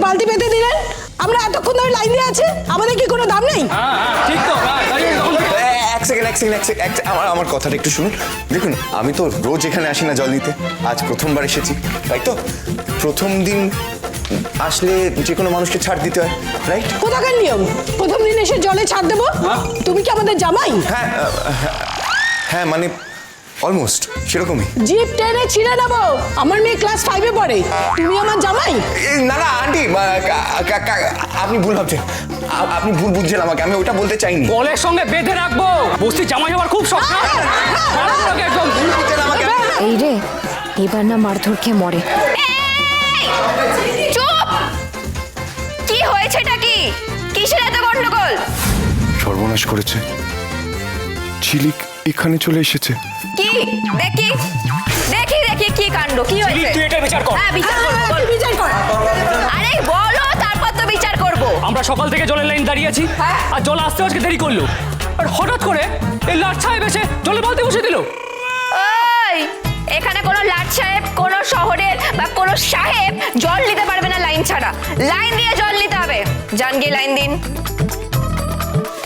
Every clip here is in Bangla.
বালতি পেতে দিলেন? আমরা এতক্ষণ ধরে লাইন দিয়ে আছে, আমাদের কি কোনো দাম নেই? ঠিক তো এক সেকেন্ড আমার কথাটা একটু শুনুন। দেখুন, আমি তো রোজ এখানে আসি না জল নিতে, আজ প্রথমবার এসেছি, তাই তো প্রথম দিন আসলে যে কোনো মানুষকে ছাড় দিতে হয়, রাইট? কোথাকার নিয়ম প্রথম দিন এসে জলে ছাড় দেবো? তুমি কি আমাদের জামাই? হ্যাঁ হ্যাঁ, মানে অলমোস্ট সেরকমই। জিপ টেনে ছিঁড়ে নেবো। আমার মেয়ে ক্লাস 5-এ পড়ে, তুমি আমার জামাই? না না আন্টি, আপনি ভুল ভাবছেন, আপনি ভুল বুঝছেন আমাকে, আমি ওটা বলতে চাইনি। কলের সঙ্গে বেঁধে রাখবো, বস্তি জামাই হওয়ার খুব শখ না? একদম ভুল বুঝছেন আমাকে। এই রে, এবার না মারধর খেয়ে মরে। চুপ! কি হয়েছেটা কি? কিসের এত গন্ডগোল? সর্বনাশ করেছে, ঝিলিক এখানে চলে এসেছে। কি দেখি দেখি দেখি কি কাণ্ড, কি হয়েছে? তুই এটা বিচার কর। হ্যাঁ, বিচার করব, বল। বিচার কর। আরে বলো, তারপর তো বিচার করব। আমরা সকাল থেকে জলের লাইন দাঁড়িয়ে আছি, আর জল আসতে আজকে দেরি করলো, আর হঠাৎ করে এই লাট সাহেব এসে জলের বালতি বসে দিল। ওই, এখানে কোনো লাট সাহেব, কোনো শহরের বা কোনো সাহেব জল নিতে পারবে না লাইন ছাড়া। লাইন দিয়ে জল নিতে হবে। যান গিয়ে লাইন দিন।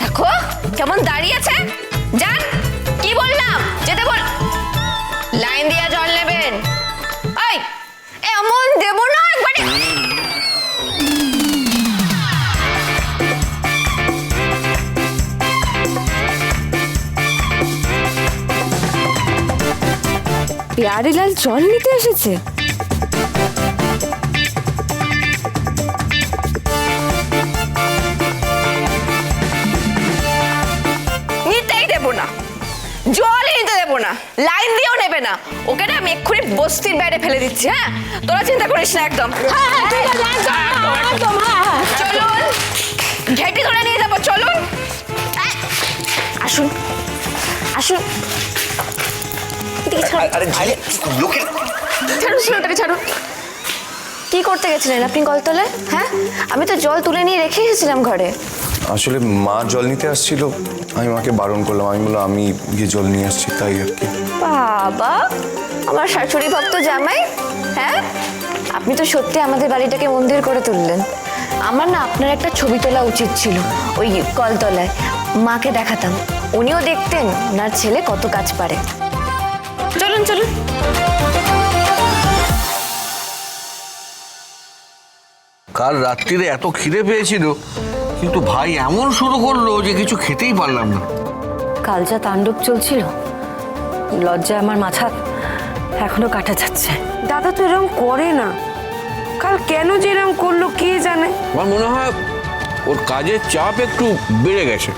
দেখো কেমন দাঁড়িয়ে আছে। যান, কি বললাম, যেতে বল। লাইন দিয়ে জল নেবেন। ওই, এমন দেব না একবারে। প্যারেলাল জল নিতে এসেছে। নিতেই দেবো না, জল নিতে দেবো না, লাইন দিয়েও নেবে না। ওকে না আমি এক্ষুনি বস্তির বাইরে ফেলে দিচ্ছি। হ্যাঁ, তোরা চিন্তা করিস না একদম। ঠিক আছে, একদম, হ্যাঁ। চলুন, ঘেঁটি ধরে নিয়ে যাবো, চলুন। আসুন আসুন। এদিকে ছাড়ুন। আরে ঝিলিক, লোকে ছাড়ুন ছেলেটাকে, ছাড়ুন। কি করতে গেছিলেন আপনি কলতলে? হ্যাঁ, আমি তো জল তুলে নিয়ে রেখে এসেছিলাম ঘরে। আসলে মা জল নিতে আসছিল, আমি মাকে বারণ করলাম, আমি বললাম আমি গিয়ে জল নিয়ে আসছি, তাই আর কি। বাবা, আমার শাশুড়ি ভক্ত জামাই। হ্যাঁ, আপনি তো সত্যি আমাদের বাড়িটাকে মন্দির করে তুললেন। আমার না আপনার একটা ছবি তোলা উচিত ছিল, ওই কলতলায় মাকে দেখাতাম, উনিও দেখতেন ওনার ছেলে কত কাজ পারে। চলুন চলুন। কাল রাত্রিরে এত খিদে পেয়েছিল, কিন্তু ভাই এমন শুরু করলো যে কিছু খেতেই পারলাম না। কাল যা তাণ্ডব চলছিল, লজ্জায় আমার মাথা এখনো কাটা যাচ্ছে। দাদা তো এরকম করে না, কাল কেন যে এরকম করলো কে জানে। আমার মনে হয় ওর কাজের চাপ একটু বেড়ে গেছে।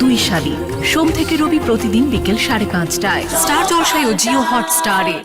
দুই শালিক সোম থেকে রবি প্রতিদিন বিকেল 5:30টায় স্টার জলসায় ও জিও হটস্টারে।